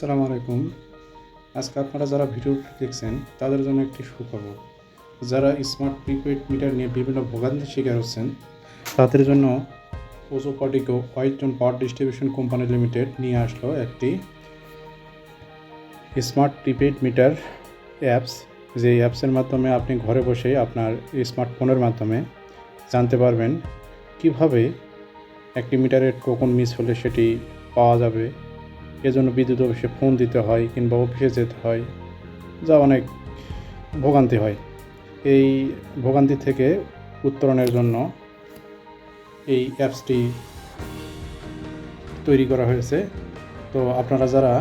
আসসালামু আলাইকুম। আজকে আপনারা যারা ভিডিওটি দেখছেন তাদের জন্য একটি সুখবর। যারা স্মার্ট প্রিপেইড মিটার নিয়ে বিভিন্ন ভোগান্তির শিকার হচ্ছেন তাদের জন্য ওজোপাটিকো white tone power distribution company limited নিয়ে আসলো একটি স্মার্ট প্রিপেইড মিটার অ্যাপস। যে অ্যাপসের মাধ্যমে আপনি ঘরে বসেই আপনার স্মার্টফোনের মাধ্যমে জানতে পারবেন কিভাবে একটি মিটারের টোকন মিস হলে সেটি পাওয়া যাবে। এজন্য বিদ্যুৎ অফিসে ফোন দিতে হয় কিংবা অফিসে যেতে হয়, যা অনেক ভোগান্তি হয়। এই ভোগান্তি থেকে উত্তরণের জন্য এই অ্যাপসটি তৈরি করা হয়েছে। তো আপনারা যারা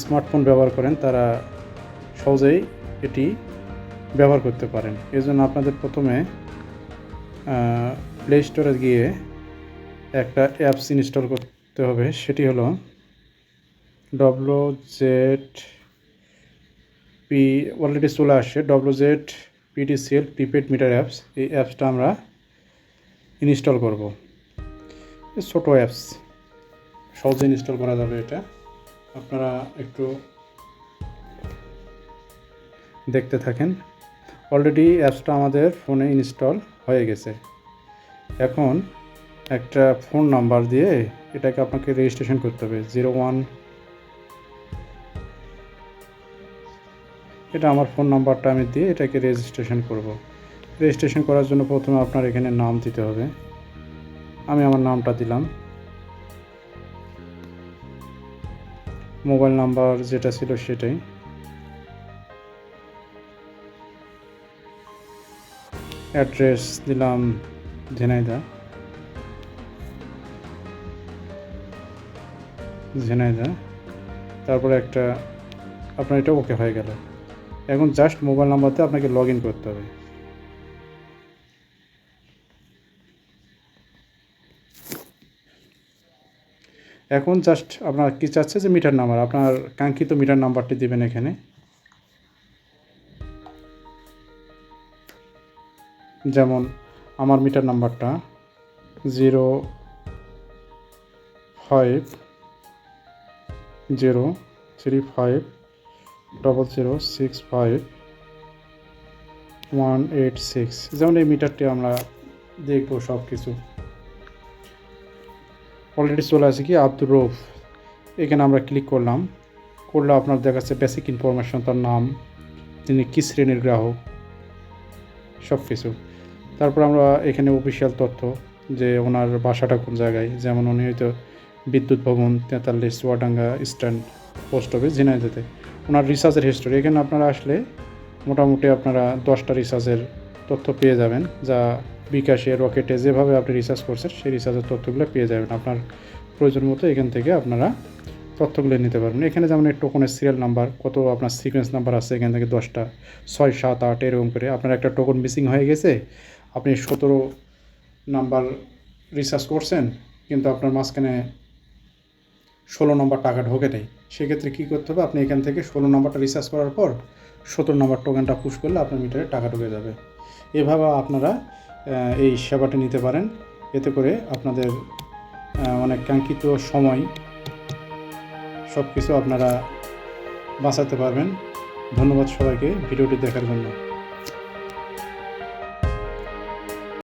স্মার্টফোন ব্যবহার করেন তারা সহজেই এটি ব্যবহার করতে পারেন। এজন্য আপনাদের প্রথমে প্লে স্টোরে গিয়ে একটা অ্যাপস ইনস্টল করতে হবে। সেটি হলো WZP, অলরেডি চলে আসছে WZPTCL প্রিপেড মিটার অ্যাপস। এই অ্যাপসটা আমরা ইনস্টল করব। ছোটো অ্যাপস, সহজে ইনস্টল করা যাবে এটা। আপনারা একটু দেখতে থাকেন। অলরেডি অ্যাপসটা আমাদের ফোনে ইনস্টল হয়ে গেছে। এখন একটা ফোন নাম্বার দিয়ে এটাকে আপনাকে রেজিস্ট্রেশন করতে হবে। 01, এটা আমার ফোন নাম্বারটা আমি দিয়ে এটাকে রেজিস্ট্রেশন করব। রেজিস্ট্রেশন করার জন্য প্রথমে আপনার এখানে নাম দিতে হবে। আমি আমার নামটা দিলাম। মোবাইল নাম্বার যেটা ছিল সেটাই। অ্যাড্রেস দিলাম ঝিনাইদহ। তারপরে একটা আপনার এটা ওকে হয়ে গেল। এখন জাস্ট মোবাইল নাম্বার দিয়ে আপনাকে লগ ইন করতে হবে। এখন জাস্ট আপনার কি চাচ্ছে যে মিটার নাম্বার, আপনার কাঙ্ক্ষিত মিটার নাম্বারটি দিবেন এখানে। যেমন আমার মিটার নাম্বারটা 050350065186। যেমন এই মিটারটি আমরা দেখব সব কিছু। অলরেডি চলে আসে কি আব্দুর রৌফ, এখানে আমরা ক্লিক করলে আপনার দেখাচ্ছে বেসিক ইনফরমেশন, তার নাম, তিনি কী শ্রেণীর গ্রাহক, সব কিছু। তারপর আমরা এখানে অফিসিয়াল তথ্য, যে ওনার বাসাটা কোন জায়গায়। যেমন উনি হয়তো বিদ্যুৎ ভবন 43 চুয়াডাঙ্গা স্ট্যান্ড, পোস্ট অফিস ঝিনাইদহে। ওনার রিসার্চের হিস্টোরি, এখানে আপনারা আসলে মোটামুটি আপনারা 10টা রিসার্চের তথ্য পেয়ে যাবেন, যা বিকাশে, রকেটে যেভাবে আপনি রিসার্চ করছেন সেই রিসার্চের তথ্যগুলো পেয়ে যাবেন। আপনার প্রয়োজন মতো এখান থেকে আপনারা তথ্যগুলো নিতে পারবেন। এখানে যেমন এই টোকনের সিরিয়াল নাম্বার, কত আপনার সিকোয়েন্স নাম্বার আছে এখান থেকে 10টা, 6, 7, 8 এরকম করে। আপনার একটা টোকন মিসিং হয়ে গেছে, আপনি 17 নাম্বার রিসার্চ করছেন কিন্তু আপনার মাঝখানে 16 নম্বর টাকা ঢোকে নেই। সেক্ষেত্রে কী করতে হবে, আপনি এখান থেকে 16 নম্বরটা রিসার্চ করার পর 17 নম্বর টোকেনটা পুশ করলে আপনার মিটারে টাকা ঢুকে যাবে। এভাবে আপনারা এই সেবাটি নিতে পারেন। এতে করে আপনাদের অনেক কাঙ্ক্ষিত সময় সব কিছু আপনারা বাঁচাতে পারবেন। ধন্যবাদ সবাইকে ভিডিওটি দেখার জন্য।